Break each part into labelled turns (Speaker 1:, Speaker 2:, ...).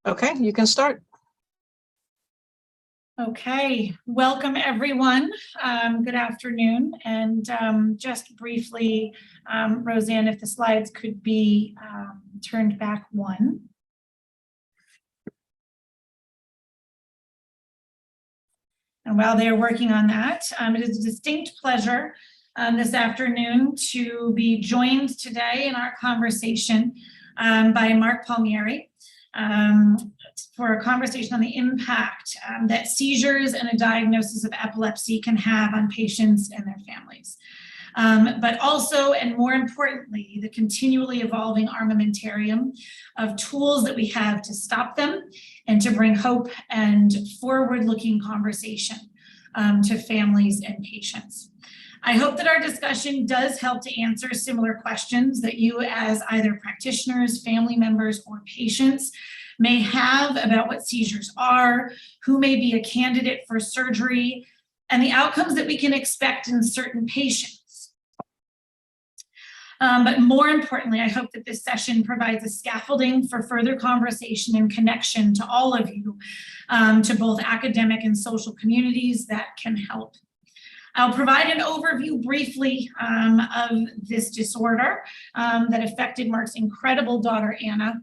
Speaker 1: Okay, you can start.
Speaker 2: Okay, welcome everyone. Good afternoon. And just briefly, Roseanne, if the slides could be turned back one. And while they're working on that, it is a distinct pleasure this afternoon to be joined today in our conversation by Marc Palmieri for a conversation on the impact that seizures and a diagnosis of epilepsy can have on patients and their families. But also, and more importantly, the continually evolving armamentarium of tools that we have to stop them and to bring hope and forward-looking conversation to families and patients. I hope that our discussion does help to answer similar questions that you as either practitioners, family members, or patients may have about what seizures are, who may be a candidate for surgery, and the outcomes that we can expect in certain patients. But more importantly, I hope that this session provides a scaffolding for further conversation and connection to all of you, to both academic and social communities that can help. I'll provide an overview briefly of this disorder that affected Marc's incredible daughter, Anna.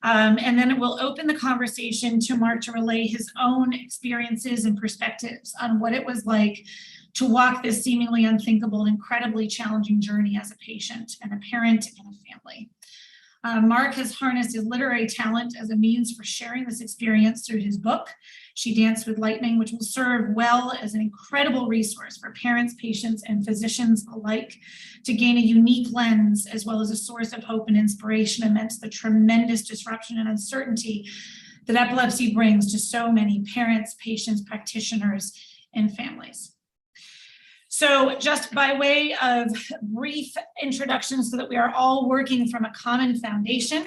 Speaker 2: And then it will open the conversation to Marc to relay his own experiences and perspectives on what it was like to walk this seemingly unthinkable, incredibly challenging journey as a patient and a parent and a family. Marc has harnessed his literary talent as a means for sharing this experience through his book, She Danced with Lightning, which will serve well as an incredible resource for parents, patients, and physicians alike to gain a unique lens, as well as a source of hope and inspiration amidst the tremendous disruption and uncertainty that epilepsy brings to so many parents, patients, practitioners, and families. So just by way of brief introduction so that we are all working from a common foundation,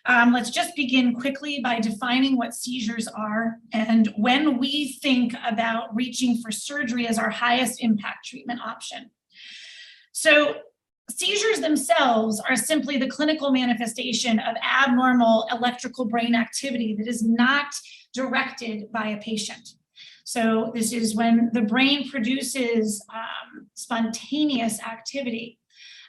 Speaker 2: let's just begin quickly by defining what seizures are and when we think about reaching for surgery as our highest impact treatment option. So seizures themselves are simply the clinical manifestation of abnormal electrical brain activity that is not directed by a patient. So this is when the brain produces spontaneous activity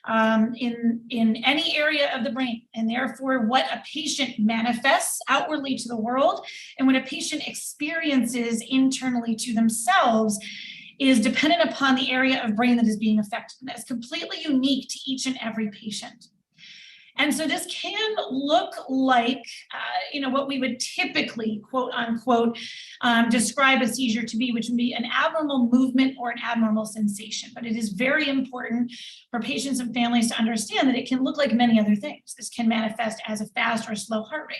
Speaker 2: in any area of the brain, and therefore what a patient manifests outwardly to the world and what a patient experiences internally to themselves is dependent upon the area of brain that is being affected. And that's completely unique to each and every patient. And so this can look like, what we would typically, quote unquote, describe a seizure to be, which would be an abnormal movement or an abnormal sensation. But it is very important for patients and families to understand that it can look like many other things. This can manifest as a fast or slow heart rate,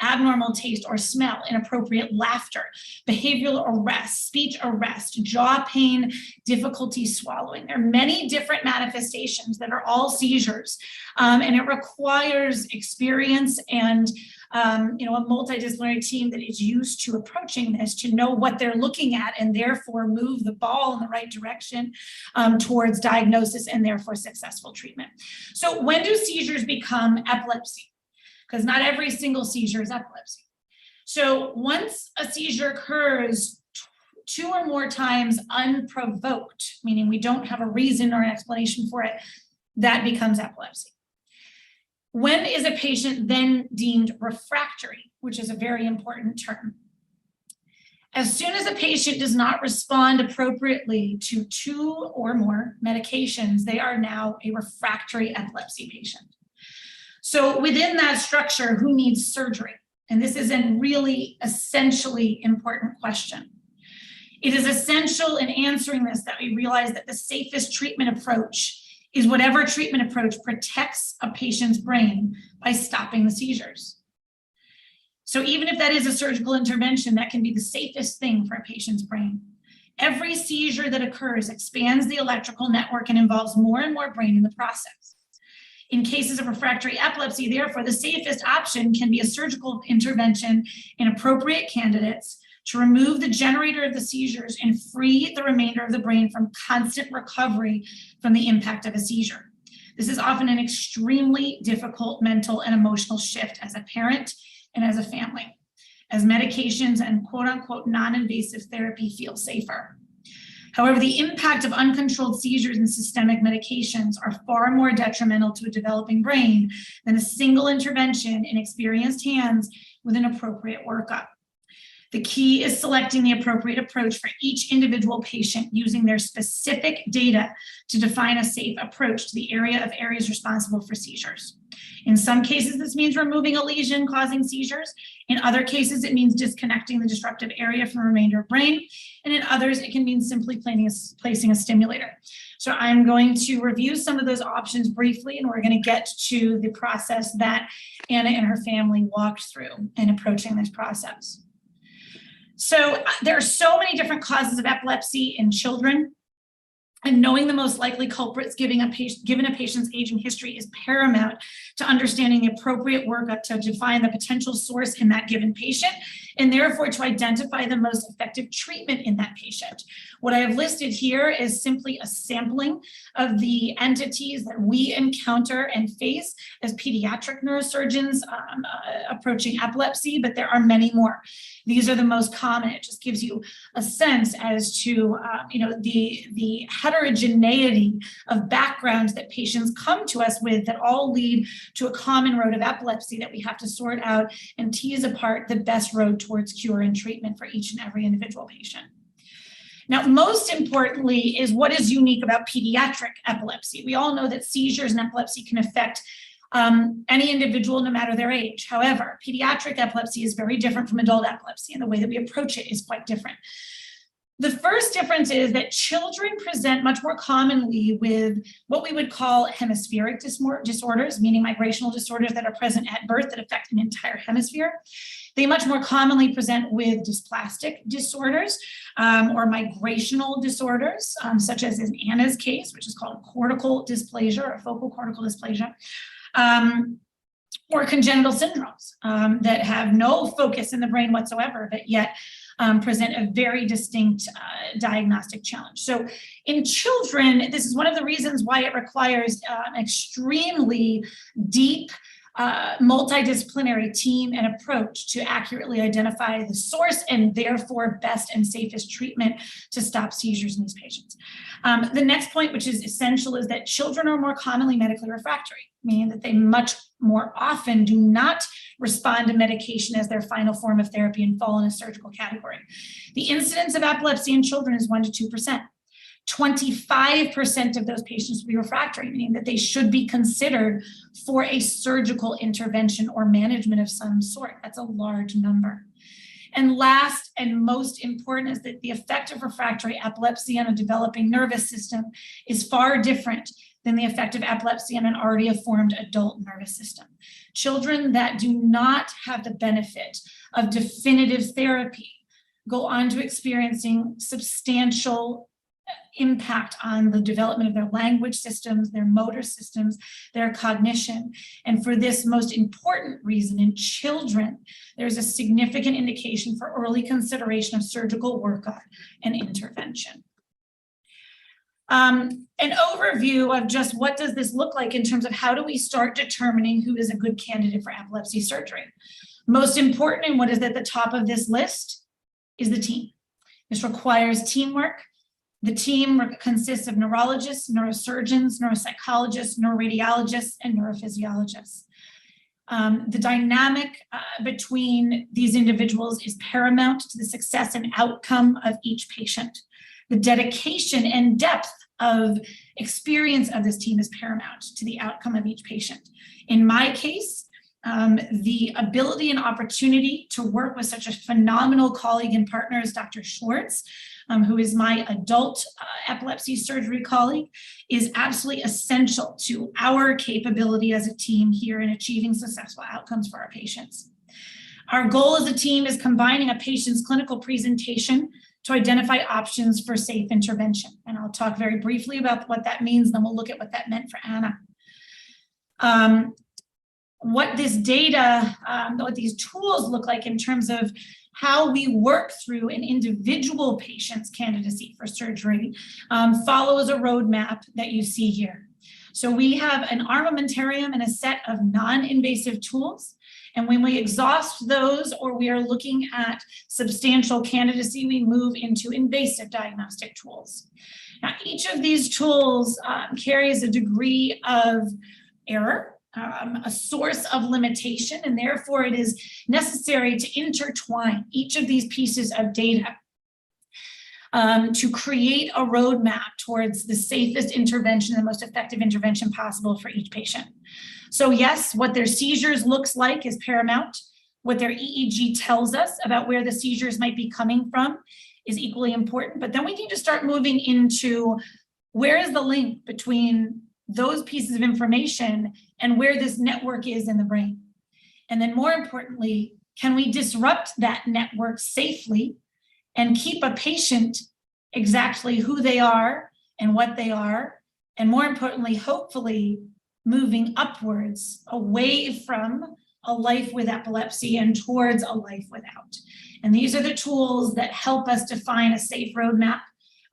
Speaker 2: abnormal taste or smell, inappropriate laughter, behavioral arrest, speech arrest, jaw pain, difficulty swallowing. There are many different manifestations that are all seizures, and it requires experience and a multidisciplinary team that is used to approaching this to know what they're looking at and therefore move the ball in the right direction towards diagnosis and therefore successful treatment. So when do seizures become epilepsy? Because not every single seizure is epilepsy. So once a seizure occurs 2 or more times unprovoked, meaning we don't have a reason or an explanation for it, that becomes epilepsy. When is a patient then deemed refractory, which is a very important term? As soon as a patient does not respond appropriately to 2 or more medications, they are now a refractory epilepsy patient. So within that structure, who needs surgery? And this is a really essentially important question. It is essential in answering this that we realize that the safest treatment approach is whatever treatment approach protects a patient's brain by stopping the seizures. So even if that is a surgical intervention, that can be the safest thing for a patient's brain. Every seizure that occurs expands the electrical network and involves more and more brain in the process. In cases of refractory epilepsy, therefore, the safest option can be a surgical intervention in appropriate candidates to remove the generator of the seizures and free the remainder of the brain from constant recovery from the impact of a seizure. This is often an extremely difficult mental and emotional shift as a parent and as a family, as medications and quote unquote non-invasive therapy feel safer. However, the impact of uncontrolled seizures and systemic medications are far more detrimental to a developing brain than a single intervention in experienced hands with an appropriate workup. The key is selecting the appropriate approach for each individual patient using their specific data to define a safe approach to the areas responsible for seizures. In some cases, this means removing a lesion causing seizures. In other cases, it means disconnecting the disruptive area from the remainder of brain. And in others, it can mean simply placing a stimulator. So I'm going to review some of those options briefly, and we're going to get to the process that Anna and her family walked through in approaching this process. So there are so many different causes of epilepsy in children, and knowing the most likely culprits given a patient's aging history is paramount to understanding the appropriate workup to define the potential source in that given patient, and therefore to identify the most effective treatment in that patient. What I have listed here is simply a sampling of the entities that we encounter and face as pediatric neurosurgeons approaching epilepsy, but there are many more. These are the most common. It just gives you a sense as to the heterogeneity of backgrounds that patients come to us with that all lead to a common road of epilepsy that we have to sort out and tease apart the best road towards cure and treatment for each and every individual patient. Now, most importantly is what is unique about pediatric epilepsy. We all know that seizures and epilepsy can affect any individual, no matter their age. However, pediatric epilepsy is very different from adult epilepsy, and the way that we approach it is quite different. The first difference is that children present much more commonly with what we would call hemispheric disorders, meaning migrational disorders that are present at birth that affect an entire hemisphere. They much more commonly present with dysplastic disorders or migrational disorders, such as in Anna's case, which is called cortical dysplasia or focal cortical dysplasia. Or congenital syndromes that have no focus in the brain whatsoever, but yet present a very distinct diagnostic challenge. So in children, this is one of the reasons why it requires extremely deep multidisciplinary team and approach to accurately identify the source and therefore best and safest treatment to stop seizures in these patients. The next point, which is essential, is that children are more commonly medically refractory, meaning that they much more often do not respond to medication as their final form of therapy and fall in a surgical category. The incidence of epilepsy in children is 1% to 2%. 25% of those patients will be refractory, meaning that they should be considered for a surgical intervention or management of some sort. That's a large number. And last and most important is that the effect of refractory epilepsy on a developing nervous system is far different than the effect of epilepsy on an already formed adult nervous system. Children that do not have the benefit of definitive therapy go on to experiencing substantial impact on the development of their language systems, their motor systems, their cognition. And for this most important reason, in children, there's a significant indication for early consideration of surgical workup and intervention. An overview of just what does this look like in terms of how do we start determining who is a good candidate for epilepsy surgery. Most important, and what is at the top of this list, is the team. This requires teamwork. The team consists of neurologists, neurosurgeons, neuropsychologists, neuroradiologists, and neurophysiologists. The dynamic between these individuals is paramount to the success and outcome of each patient. The dedication and depth of experience of this team is paramount to the outcome of each patient. In my case, the ability and opportunity to work with such a phenomenal colleague and partner as Dr. Schwartz, who is my adult epilepsy surgery colleague, is absolutely essential to our capability as a team here in achieving successful outcomes for our patients. Our goal as a team is combining a patient's clinical presentation to identify options for safe intervention. And I'll talk very briefly about what that means, then we'll look at what that meant for Anna. What this data, what these tools look like in terms of how we work through an individual patient's candidacy for surgery follows a roadmap that you see here. So we have an armamentarium and a set of non-invasive tools. And when we exhaust those, or we are looking at substantial candidacy, we move into invasive diagnostic tools. Now, each of these tools carries a degree of error, a source of limitation, and therefore it is necessary to intertwine each of these pieces of data to create a roadmap towards the safest intervention, the most effective intervention possible for each patient. So yes, what their seizures looks like is paramount. What their EEG tells us about where the seizures might be coming from is equally important, but then we need to start moving into where is the link between those pieces of information and where this network is in the brain. And then more importantly, can we disrupt that network safely and keep a patient exactly who they are and what they are, and more importantly, hopefully moving upwards away from a life with epilepsy and towards a life without. And these are the tools that help us define a safe roadmap,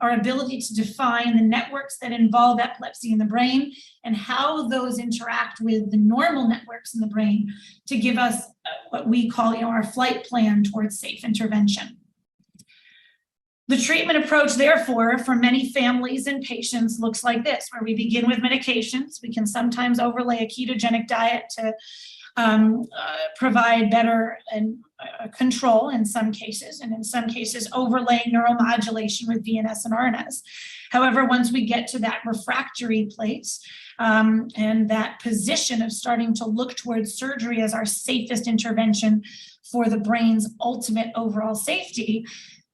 Speaker 2: our ability to define the networks that involve epilepsy in the brain and how those interact with the normal networks in the brain to give us what we call, our flight plan towards safe intervention. The treatment approach, therefore, for many families and patients looks like this, where we begin with medications. We can sometimes overlay a ketogenic diet to provide better control in some cases, and in some cases overlaying neuromodulation with VNS and RNS. However, once we get to that refractory place and that position of starting to look towards surgery as our safest intervention for the brain's ultimate overall safety,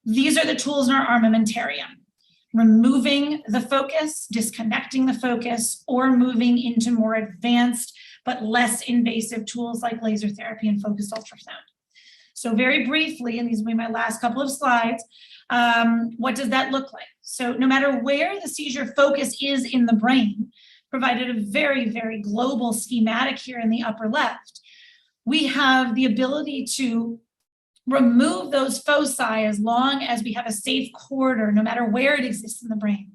Speaker 2: these are the tools in our armamentarium. Removing the focus, disconnecting the focus, or moving into more advanced but less invasive tools like laser therapy and focused ultrasound. So very briefly, and these will be my last couple of slides, what does that look like? So no matter where the seizure focus is in the brain, provided a very, very global schematic here in the upper left, we have the ability to remove those foci as long as we have a safe corridor, no matter where it exists in the brain.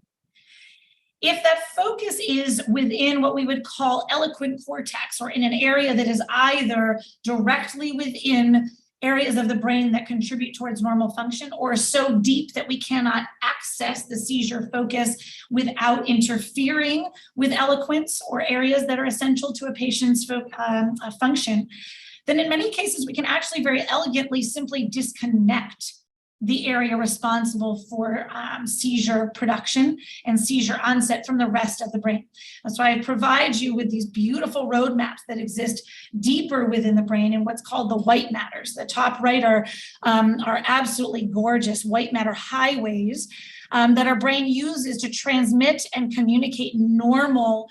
Speaker 2: If that focus is within what we would call eloquent cortex, or in an area that is either directly within areas of the brain that contribute towards normal function, or so deep that we cannot access the seizure focus without interfering with eloquence or areas that are essential to a patient's function, then in many cases we can actually very elegantly simply disconnect the area responsible for seizure production and seizure onset from the rest of the brain. That's why I provide you with these beautiful roadmaps that exist deeper within the brain in what's called the white matters. The top right are absolutely gorgeous white matter highways that our brain uses to transmit and communicate normal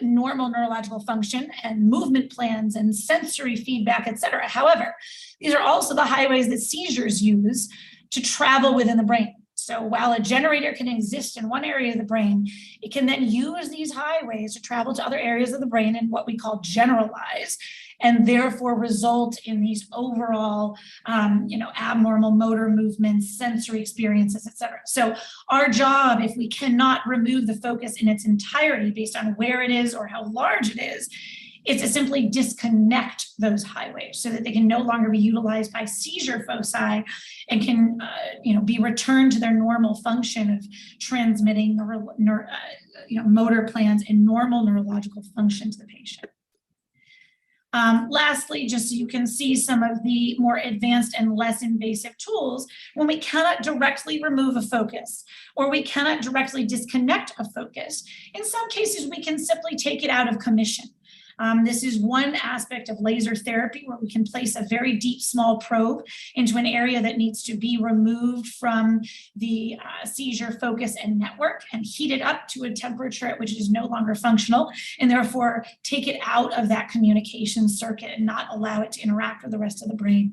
Speaker 2: neurological function and movement plans and sensory feedback, et cetera. However, these are also the highways that seizures use to travel within the brain. So while a generator can exist in one area of the brain, it can then use these highways to travel to other areas of the brain and what we call generalize, and therefore result in these overall, abnormal motor movements, sensory experiences, et cetera. So our job, if we cannot remove the focus in its entirety based on where it is or how large it is to simply disconnect those highways so that they can no longer be utilized by seizure foci and can, be returned to their normal function of transmitting motor plans and normal neurological function to the patient. Lastly, just so you can see some of the more advanced and less invasive tools, when we cannot directly remove a focus or we cannot directly disconnect a focus, in some cases we can simply take it out of commission. This is one aspect of laser therapy where we can place a very deep, small probe into an area that needs to be removed from the seizure focus and network and heat it up to a temperature at which it is no longer functional, and therefore take it out of that communication circuit and not allow it to interact with the rest of the brain.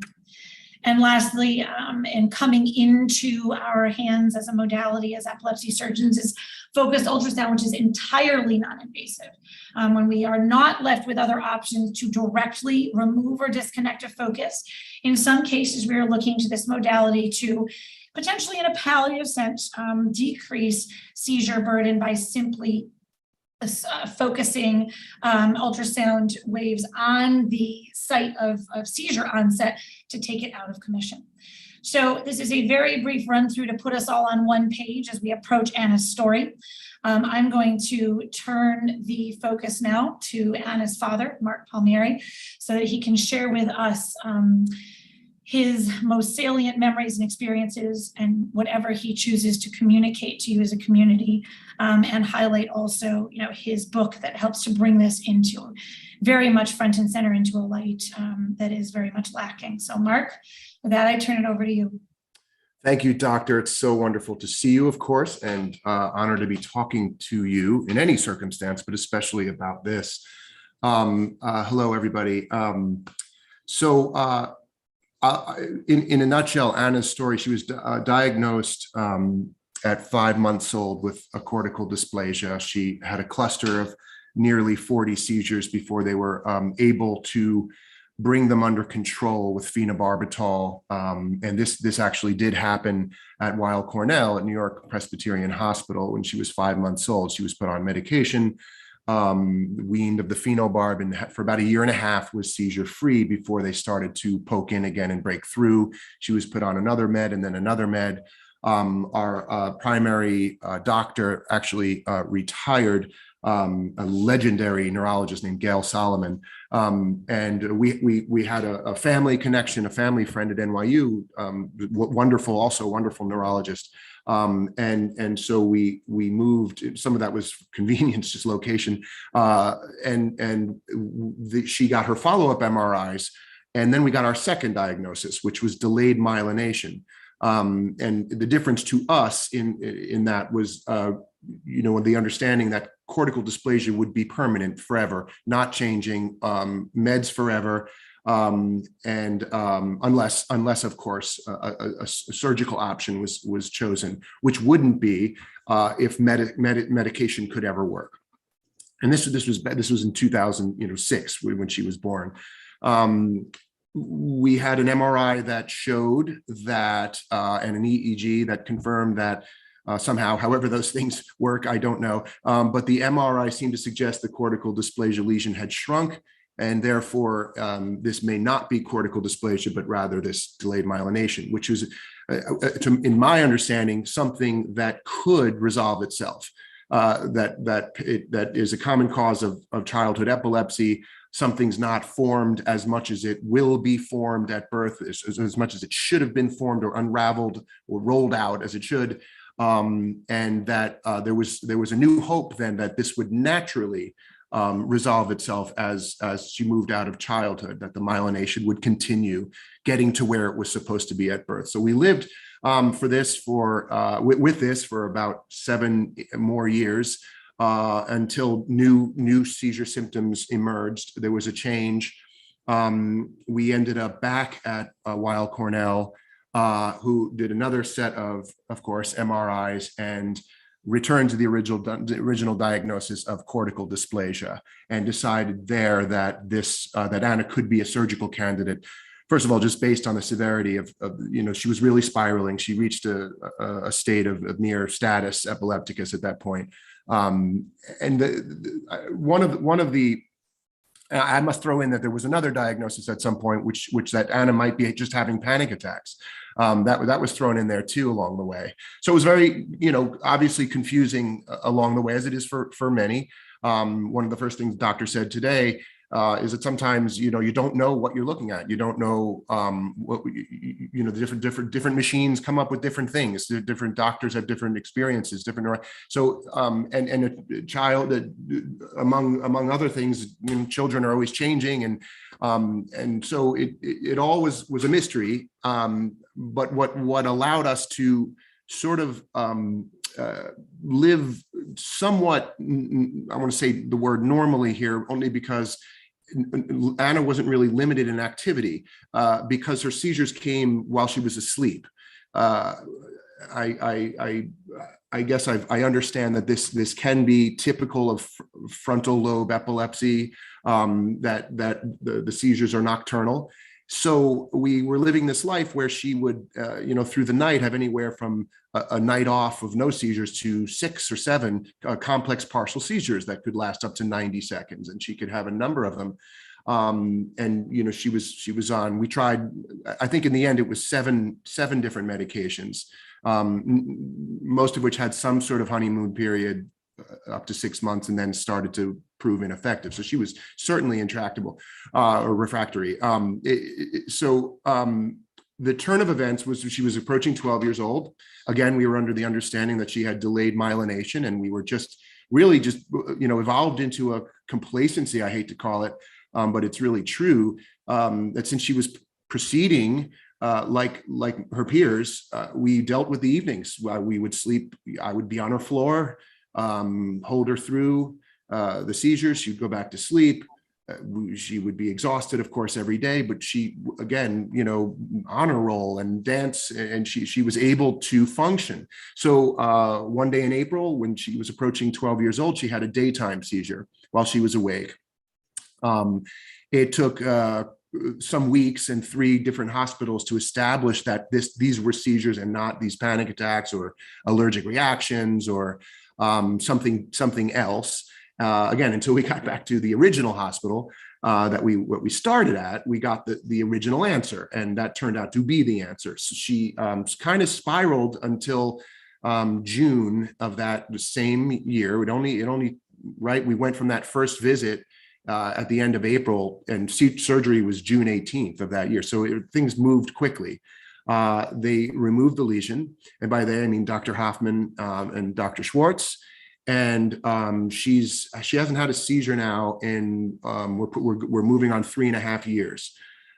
Speaker 2: And lastly, and coming into our hands as a modality as epilepsy surgeons, is focused ultrasound, which is entirely non-invasive. When we are not left with other options to directly remove or disconnect a focus, in some cases we are looking to this modality to potentially, in a palliative sense, decrease seizure burden by simply focusing ultrasound waves on the site of seizure onset to take it out of commission. So this is a very brief run through to put us all on one page as we approach Anna's story. I'm going to turn the focus now to Anna's father, Marc Palmieri, so that he can share with us his most salient memories and experiences and whatever he chooses to communicate to you as a community, and highlight also, his book that helps to bring this into very much front and center into a light that is very much lacking. So Marc, with that, I turn it over to you.
Speaker 1: Thank you, Doctor. It's so wonderful to see you, of course, and honored to be talking to you in any circumstance, but especially about this. Hello, everybody. In a nutshell, Anna's story, she was diagnosed at 5 months old with a cortical dysplasia. She had a cluster of nearly 40 seizures before they were able to bring them under control with phenobarbital. And this actually did happen at Weill Cornell at New York Presbyterian Hospital when she was 5 months old. She was put on medication, weaned of the phenobarb, and for about 1.5 years was seizure free before they started to poke in again and break through. She was put on another med and then another med. Our primary doctor actually retired, a legendary neurologist named Gail Solomon. And we had a family connection, a family friend at NYU, wonderful neurologist. And so we moved. Some of that was convenience, just location. She got her follow-up MRIs, and then we got our second diagnosis, which was delayed myelination. And the difference to us in that was, the understanding that cortical dysplasia would be permanent forever, not changing, meds forever, unless of course a surgical option was chosen, which wouldn't be if medication could ever work. And this was in 2006 when she was born. We had an MRI that showed that, and an EEG that confirmed that somehow, however those things work, I don't know. But the MRI seemed to suggest the cortical dysplasia lesion had shrunk, and therefore this may not be cortical dysplasia, but rather this delayed myelination, which is, in my understanding, something that could resolve itself. That is a common cause of childhood epilepsy. Something's not formed as much as it will be formed at birth, as much as it should have been formed or unraveled or rolled out as it should. And that there was a new hope then that this would naturally resolve itself as she moved out of childhood, that the myelination would continue getting to where it was supposed to be at birth. So we lived with this for about 7 more years until new seizure symptoms emerged. There was a change. We ended up back at Weill Cornell, who did another set of course, MRIs, and returned to the original diagnosis of cortical dysplasia, and decided there that that Anna could be a surgical candidate. First of all, just based on the severity of she was really spiraling. She reached a state of near status epilepticus at that point. I must throw in that there was another diagnosis at some point, which that Anna might be just having panic attacks. That was thrown in there too along the way. So it was very, obviously confusing along the way, as it is for many. One of the first things the doctor said today is that sometimes you don't know what you're looking at. You don't know what the different machines come up with different things. Different doctors have different experiences, so and a child that among other things, children are always changing, and so it always was a mystery. But what allowed us to sort of live somewhat, I want to say the word normally here, only because Anna wasn't really limited in activity because her seizures came while she was asleep. I guess I understand that this can be typical of frontal lobe epilepsy, that the seizures are nocturnal. So we were living this life where she would, through the night have anywhere from a night off of no seizures to 6 or 7 complex partial seizures that could last up to 90 seconds. And she could have a number of them. And she was on, we tried, I think in the end it was seven different medications, most of which had some sort of honeymoon period up to 6 months and then started to prove ineffective. So she was certainly intractable or refractory. The turn of events was she was approaching 12 years old. Again, we were under the understanding that she had delayed myelination, and we were really evolved into a complacency, I hate to call it, but it's really true, that since she was proceeding like her peers, we dealt with the evenings. We would sleep, I would be on her floor, hold her through the seizures. She'd go back to sleep. She would be exhausted, of course, every day, but she, again, honor roll and dance, and she was able to function. So one day in April, when she was approaching 12 years old, she had a daytime seizure while she was awake. It took some weeks and 3 different hospitals to establish that these were seizures and not these panic attacks or allergic reactions or something else. Again, until we got back to the original hospital what we started at, we got the original answer, and that turned out to be the answer. So she kind of spiraled until June of that same year. We went from that first visit at the end of April, and surgery was June 18th of that year. So things moved quickly. They removed the lesion, and by they I mean Dr. Hoffman and Dr. Schwartz. And she hasn't had a seizure now in we're moving on 3.5 years.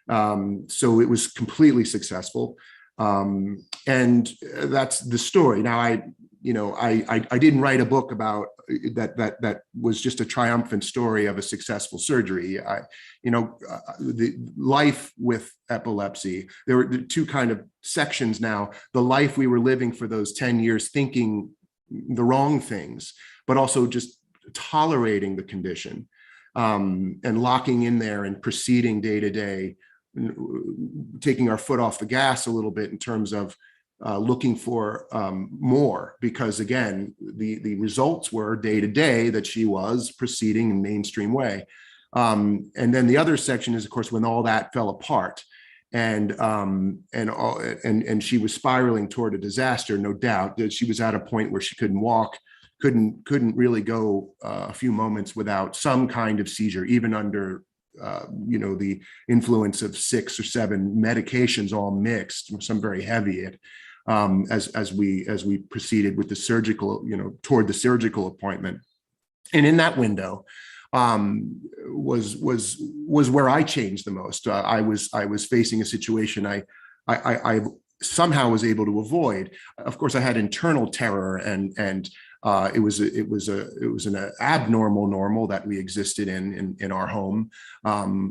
Speaker 1: So it was completely successful, and that's the story. Now I didn't write a book about that was just a triumphant story of a successful surgery. The life with epilepsy, there were 2 kind of sections now. The life we were living for those 10 years, thinking the wrong things, but also just tolerating the condition, and locking in there and proceeding day to day, taking our foot off the gas a little bit in terms of looking for more, because again, the results were day to day that she was proceeding in mainstream way. And then the other section is, of course, when all that fell apart, and she was spiraling toward a disaster, no doubt. That she was at a point where she couldn't walk, couldn't really go a few moments without some kind of seizure, even under the influence of 6 or 7 medications, all mixed, some very heavy. As we proceeded with the surgical, toward the surgical appointment, and in that window was where I changed the most. I was facing a situation I somehow was able to avoid. Of course, I had internal terror, and it was an abnormal normal that we existed in our home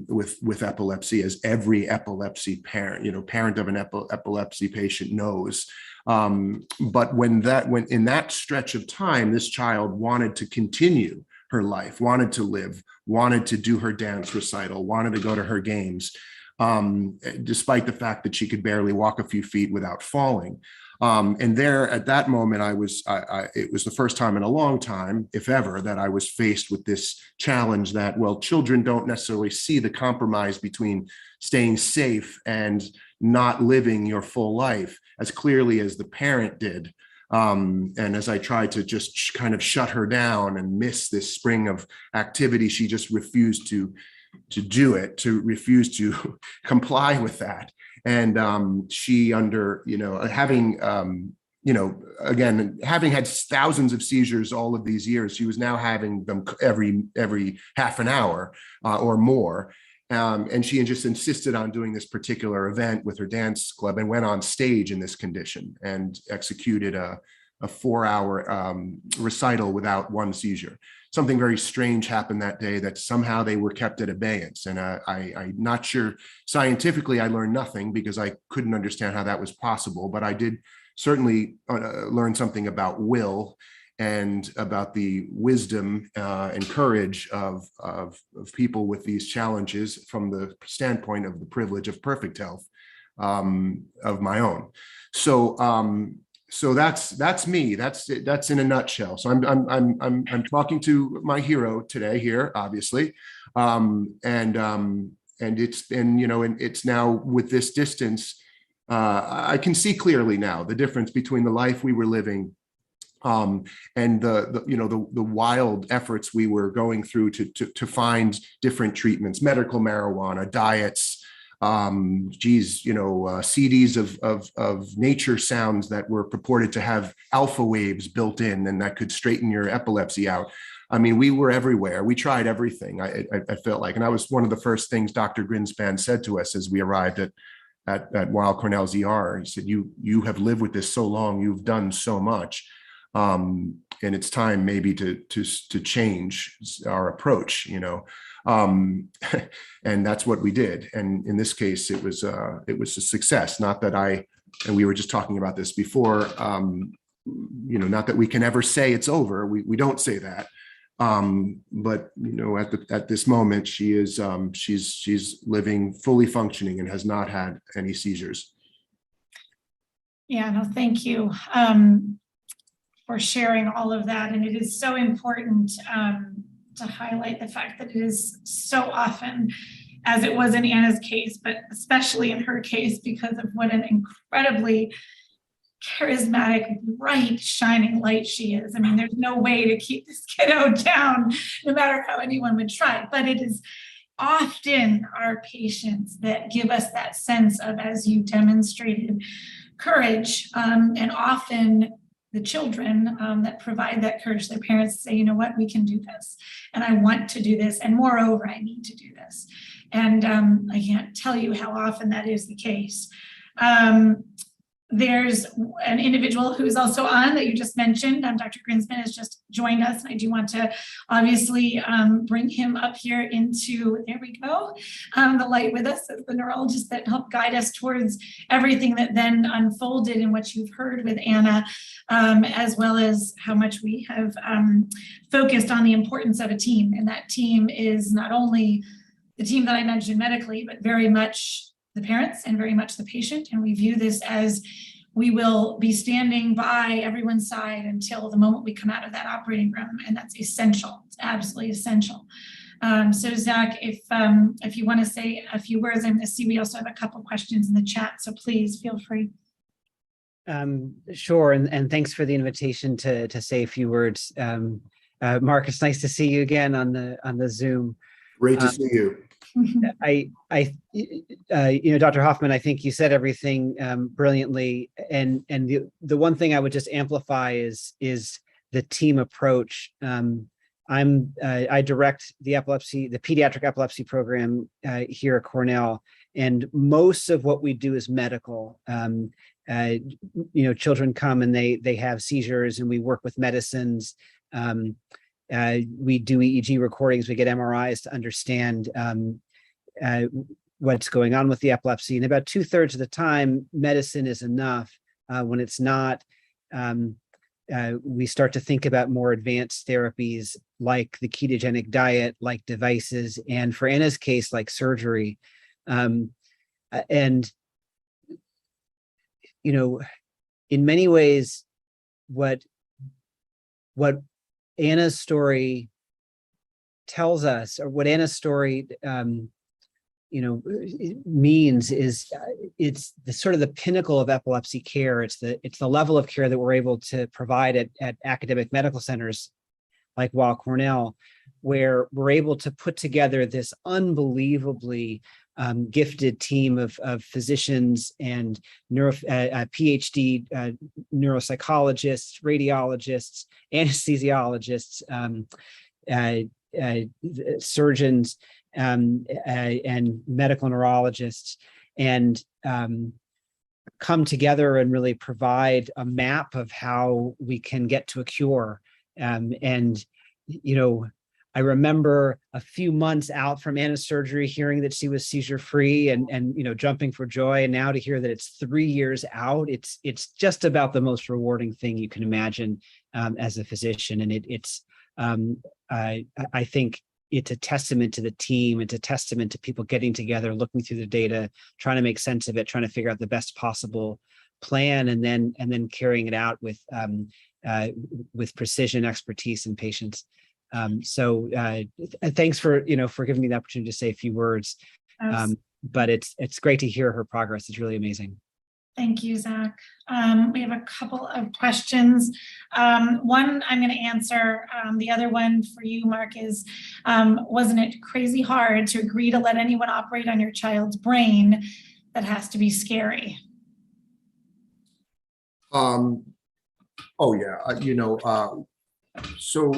Speaker 1: with epilepsy, as every epilepsy parent, parent of an epilepsy patient knows. But when in that stretch of time, this child wanted to continue her life, wanted to live, wanted to do her dance recital, wanted to go to her games, despite the fact that she could barely walk a few feet without falling. And there, at that moment, it was the first time in a long time, if ever, that I was faced with this challenge that, well, children don't necessarily see the compromise between staying safe and not living your full life as clearly as the parent did. And as I tried to just kind of shut her down and miss this spring of activity, she just refused to do it, to refuse to comply with that. And she, under, having, again, having had thousands of seizures all of these years, she was now having them every half an hour or more. And she just insisted on doing this particular event with her dance club, and went on stage in this condition and executed a 4-hour recital without one seizure. Something very strange happened that day, that somehow they were kept at abeyance. And I'm not sure, scientifically, I learned nothing because I couldn't understand how that was possible, but I did certainly learn something about will and about the wisdom and courage of people with these challenges from the standpoint of the privilege of perfect health of my own. So so that's me. That's in a nutshell. So I'm talking to my hero today here, obviously, and it's been, you know, and it's now with this distance, I can see clearly now the difference between the life we were living and the wild efforts we were going through to find different treatments, medical marijuana, diets, CDs of nature sounds that were purported to have alpha waves built in and that could straighten your epilepsy out. I mean, we were everywhere. We tried everything. I felt like, and that was one of the first things Dr. Grinspan said to us as we arrived at Weill Cornell's ER. He said, "You have lived with this so long. You've done so much." And it's time maybe to change our approach, you know, and that's what we did. And in this case, it was a success. Not that and we were just talking about this before, you know, not that we can ever say it's over. We don't say that, but you know, at this moment, she is she's living fully functioning and has not had any seizures.
Speaker 2: Yeah, no, thank you. For sharing all of that. And it is so important to highlight the fact that it is so often, as it was in Anna's case, but especially in her case, because of what an incredibly charismatic, bright, shining light she is. I mean, there's no way to keep this kiddo down, no matter how anyone would try. But it is often our patients that give us that sense of, as you demonstrated, courage, and often the children that provide that courage, their parents say, you know what, we can do this. And I want to do this. And moreover, I need to do this. And I can't tell you how often that is the case. There's an individual who's also on that you just mentioned. Dr. Grinspan has just joined us. And I do want to obviously bring him up here into, there we go, the light with us as the neurologist that helped guide us towards everything that then unfolded in what you've heard with Anna, as well as how much we have focused on the importance of a team. And that team is not only the team that I mentioned medically, but very much the parents and very much the patient. And we view this as we will be standing by everyone's side until the moment we come out of that operating room. And that's essential. It's absolutely essential. So Zach, if you want to say a few words, I'm going to see we also have a couple questions in the chat. So please feel free.
Speaker 3: Sure. And thanks for the invitation to say a few words. Marc, it's nice to see you again on the Zoom.
Speaker 1: Great to see you.
Speaker 3: You know, Dr. Hoffman, I think you said everything brilliantly, and the one thing I would just amplify is the team approach. I direct the pediatric epilepsy program here at Cornell, and most of what we do is medical. You know, children come and they have seizures, and we work with medicines. We do EEG recordings, we get MRIs to understand what's going on with the epilepsy. And about 2/3 of the time, medicine is enough. When it's not, we start to think about more advanced therapies like the ketogenic diet, like devices, and for Anna's case, like surgery. And, you know, in many ways, what Anna's story tells us, or what Anna's story, you know, means is it's the sort of the pinnacle of epilepsy care. It's the level of care that we're able to provide at academic medical centers like Weill Cornell, where we're able to put together this unbelievably gifted team of physicians and PhD neuropsychologists, radiologists, anesthesiologists, surgeons, and medical neurologists, and come together and really provide a map of how we can get to a cure. And, you know, I remember a few months out from Anna's surgery, hearing that she was seizure free and jumping for joy. And now to hear that it's 3 years out, it's just about the most rewarding thing you can imagine as a physician. And I think it's a testament to the team. It's a testament to people getting together, looking through the data, trying to make sense of it, trying to figure out the best possible plan, and then carrying it out with precision, expertise, and patience. So thanks for giving me the opportunity to say a few words. But it's great to hear her progress. It's really amazing.
Speaker 2: Thank you, Zach. We have a couple of questions. One I'm going to answer. The other one for you, Marc, is wasn't it crazy hard to agree to let anyone operate on your child's brain? That has to be scary.
Speaker 1: Oh yeah, so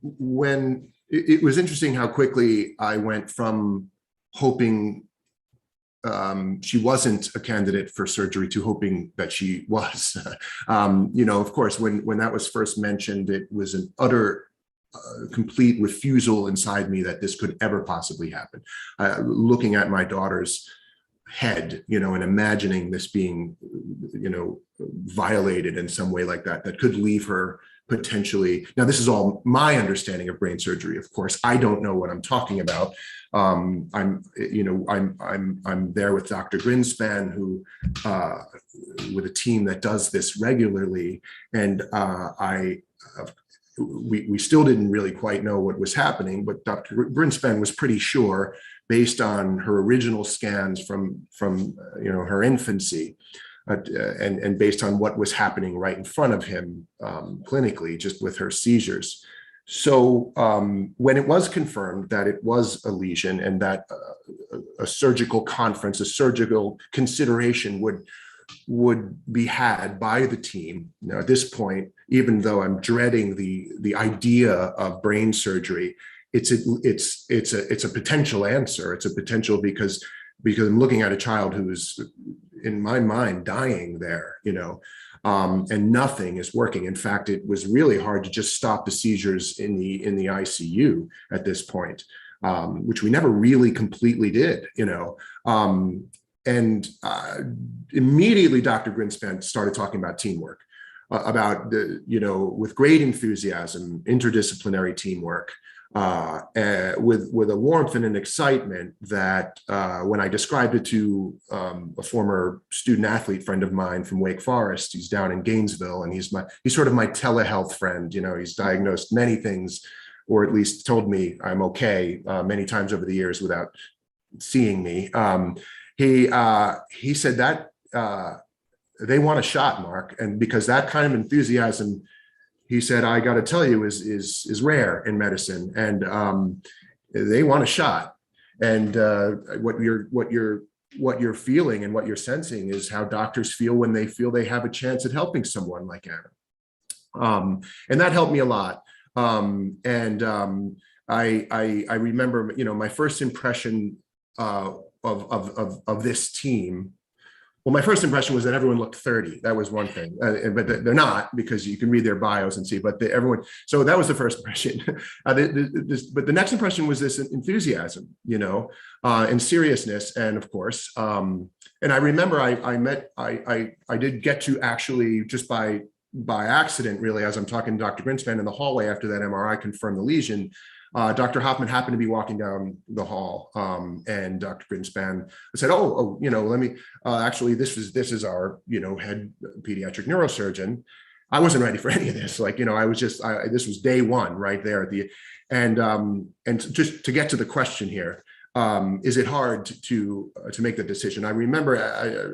Speaker 1: when it was interesting how quickly I went from hoping she wasn't a candidate for surgery to hoping that she was. Of course, when that was first mentioned, it was an utter complete refusal inside me that this could ever possibly happen. Looking at my daughter's head, and imagining this being, violated in some way like that could leave her potentially. Now, this is all my understanding of brain surgery. Of course, I don't know what I'm talking about. I'm there with Dr. Grinspan, who, with a team that does this regularly, and we still didn't really quite know what was happening, but Dr. Grinspan was pretty sure, based on her original scans from her infancy, and based on what was happening right in front of him clinically, just with her seizures. So when it was confirmed that it was a lesion and that a surgical conference, a surgical consideration would be had by the team. Now, at this point, even though I'm dreading the idea of brain surgery, it's a potential answer. It's a potential because I'm looking at a child who is, in my mind, dying there, and nothing is working. In fact, it was really hard to just stop the seizures in the ICU at this point, which we never really completely did, and immediately Dr. Grinspan started talking about teamwork, about with great enthusiasm, interdisciplinary teamwork, with a warmth and an excitement that when I described it to a former student athlete friend of mine from Wake Forest, he's down in Gainesville, and he's sort of my telehealth friend. He's diagnosed many things, or at least told me I'm okay many times over the years without seeing me. He said that they want a shot, Marc, and because that kind of enthusiasm, he said, I got to tell you, is rare in medicine, and they want a shot. And what you're feeling and what you're sensing is how doctors feel when they feel they have a chance at helping someone like Anna. And that helped me a lot. I remember, my first impression of this team. Well, my first impression was that everyone looked 30. That was one thing, but they're not, because you can read their bios and see. But everyone. So that was the first impression. But the next impression was this enthusiasm, and seriousness, and of course. And I remember I did get to actually, just by accident, really, as I'm talking to Dr. Grinspan in the hallway after that MRI confirmed the lesion. Dr. Hoffman happened to be walking down the hall, and Dr. Grinspan said, let me, actually, this is our, head pediatric neurosurgeon. I wasn't ready for any of this. This was day one right there at the, and just to get to the question here, is it hard to make the decision? I remember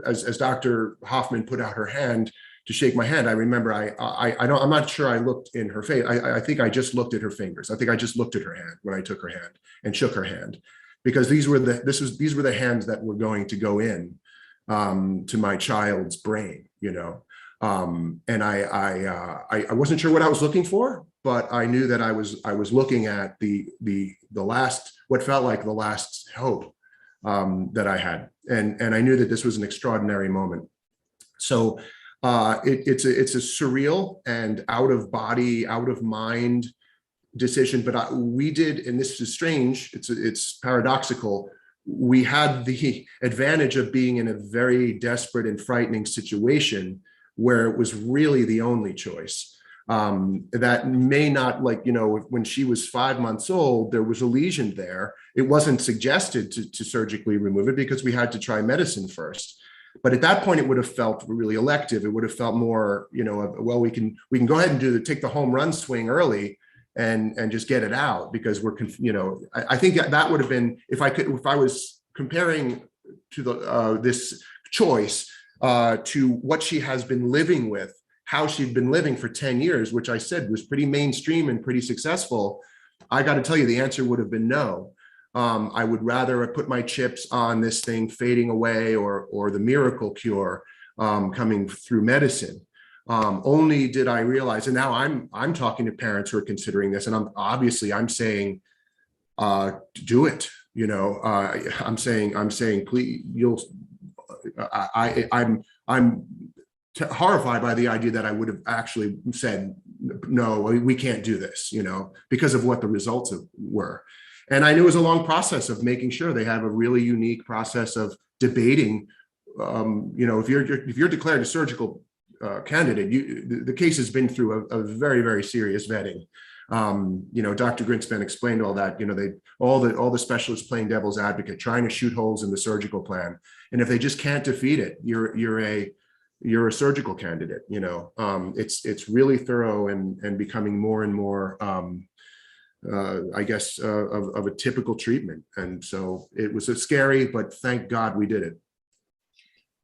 Speaker 1: as Dr. Hoffman put out her hand to shake my hand, I remember I'm not sure I looked in her face. I think I just looked at her fingers. I think I just looked at her hand when I took her hand and shook her hand, because these were the hands that were going to go in to my child's brain, and I wasn't sure what I was looking for, but I knew that I was looking at the last, what felt like the last hope that I had, and I knew that this was an extraordinary moment. So. It's a surreal and out of body, out of mind decision, but we did, and this is strange, it's paradoxical. We had the advantage of being in a very desperate and frightening situation where it was really the only choice. That may not, like, you know, when she was 5 months old, there was a lesion there. It wasn't suggested to surgically remove it because we had to try medicine first. But at that point, it would have felt really elective. It would have felt more, you know, well, we can go ahead and take the home run swing early and just get it out, because we're, you know, I think that would have been, if I was comparing to this choice to what she has been living with, how she'd been living for 10 years, which I said was pretty mainstream and pretty successful, I got to tell you, the answer would have been no. I would rather put my chips on this thing fading away, or the miracle cure coming through medicine. Only did I realize, and now I'm talking to parents who are considering this, and I'm saying, do it. You know, I'm saying, please, I'm horrified by the idea that I would have actually said, no, we can't do this, you know, because of what the results were. And I knew it was a long process of making sure they have a really unique process of debating. You know, if you're declared a surgical candidate, the case has been through a very, very serious vetting. You know, Dr. Grinspan explained all that. You know, all the specialists playing devil's advocate, trying to shoot holes in the surgical plan. And if they just can't defeat it, you're a surgical candidate. You know, it's really thorough and becoming more and more, I guess, of a typical treatment. And so it was scary, but thank God we did it.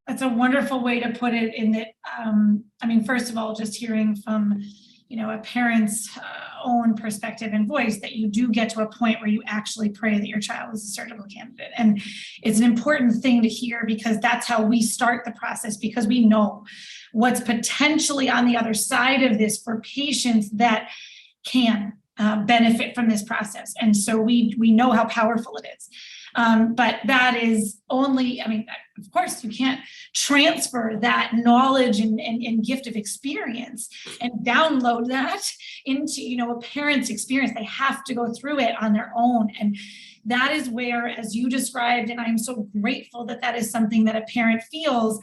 Speaker 2: That's a wonderful way to put it, in that, I mean, first of all, just hearing from, you know, a parent's own perspective and voice, that you do get to a point where you actually pray that your child is a surgical candidate. And it's an important thing to hear, because that's how we start the process, because we know what's potentially on the other side of this for patients that can benefit from this process. And so we know how powerful it is. But that is only, I mean, of course, you can't transfer that knowledge and gift of experience and download that into, you know, a parent's experience. They have to go through it on their own. And that is where, as you described, and I'm so grateful that that is something that a parent feels,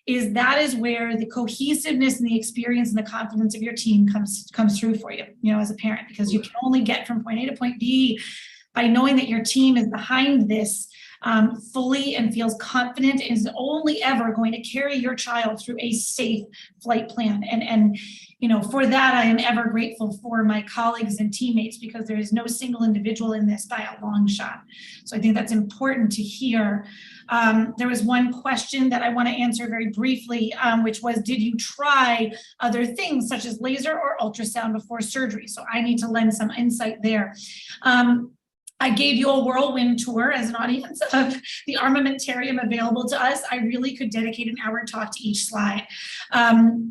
Speaker 2: that is where the cohesiveness and the experience and the confidence of your team comes through for you, you know, as a parent, because you can only get from point A to point B by knowing that your team is behind this fully and feels confident, and is only ever going to carry your child through a safe flight plan. And you know, for that, I am ever grateful for my colleagues and teammates, because there is no single individual in this by a long shot. So I think that's important to hear. There was one question that I want to answer very briefly, which was, did you try other things such as laser or ultrasound before surgery? So I need to lend some insight there. I gave you a whirlwind tour as an audience of the armamentarium available to us. I really could dedicate an hour talk to each slide.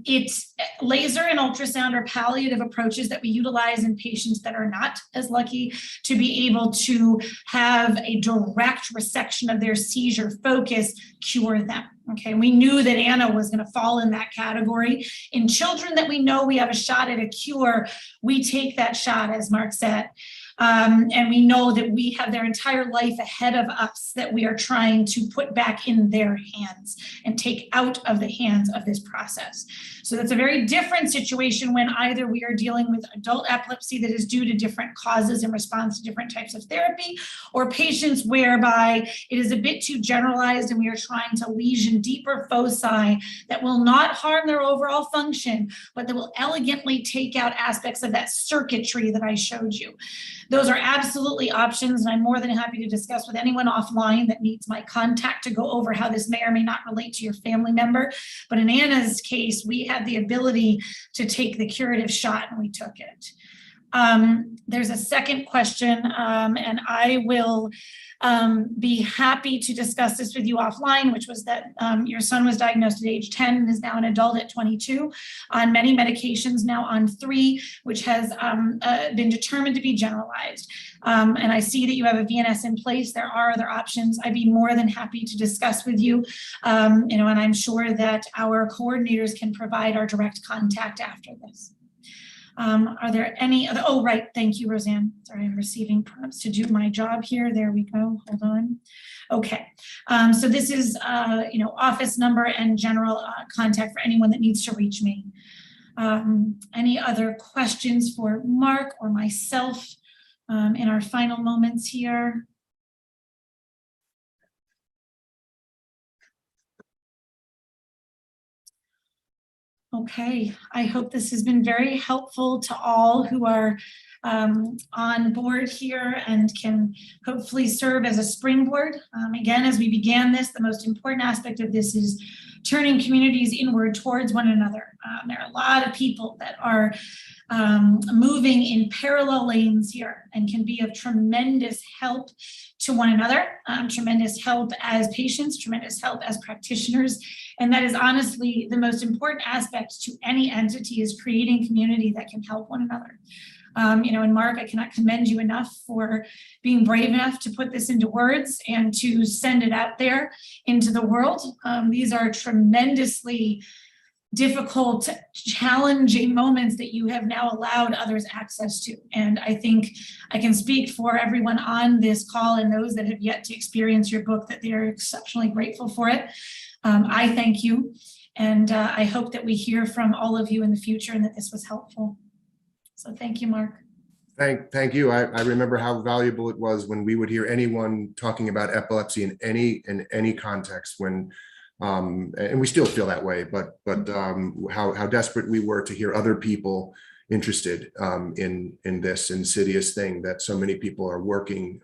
Speaker 2: It's laser and ultrasound are palliative approaches that we utilize in patients that are not as lucky to be able to have a direct resection of their seizure focus cure them. Okay, we knew that Anna was going to fall in that category. In children that we know we have a shot at a cure, we take that shot, as Marc said. And we know that we have their entire life ahead of us that we are trying to put back in their hands and take out of the hands of this process. So that's a very different situation when either we are dealing with adult epilepsy that is due to different causes in response to different types of therapy, or patients whereby it is a bit too generalized and we are trying to lesion deeper foci that will not harm their overall function, but that will elegantly take out aspects of that circuitry that I showed you. Those are absolutely options, and I'm more than happy to discuss with anyone offline that needs my contact to go over how this may or may not relate to your family member. But in Anna's case, we had the ability to take the curative shot, and we took it. There's a second question, and I will be happy to discuss this with you offline, which was that your son was diagnosed at age 10 and is now an adult at 22 on many medications, now on 3, which has been determined to be generalized. And I see that you have a VNS in place. There are other options. I'd be more than happy to discuss with you, you know, and I'm sure that our coordinators can provide our direct contact after this. Are there any other, oh, right, thank you, Roseanne. Sorry, I'm receiving prompts to do my job here. There we go, hold on. Okay, so this is, office number and general contact for anyone that needs to reach me. Any other questions for Marc or myself in our final moments here? Okay, I hope this has been very helpful to all who are on board here and can hopefully serve as a springboard. Again, as we began this, the most important aspect of this is turning communities inward towards one another. There are a lot of people that are moving in parallel lanes here and can be of tremendous help to one another, tremendous help as patients, tremendous help as practitioners. And that is honestly the most important aspect to any entity, is creating community that can help one another. And Marc, I cannot commend you enough for being brave enough to put this into words and to send it out there into the world. These are tremendously difficult, challenging moments that you have now allowed others access to. And I think I can speak for everyone on this call and those that have yet to experience your book that they are exceptionally grateful for it. I thank you. And I hope that we hear from all of you in the future and that this was helpful. So thank you, Marc.
Speaker 1: Thank you. I remember how valuable it was when we would hear anyone talking about epilepsy in any context, when and we still feel that way, but how desperate we were to hear other people interested in this insidious thing that so many people are working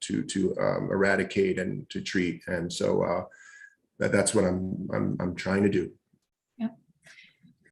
Speaker 1: to eradicate and to treat. And so that's what I'm trying to do.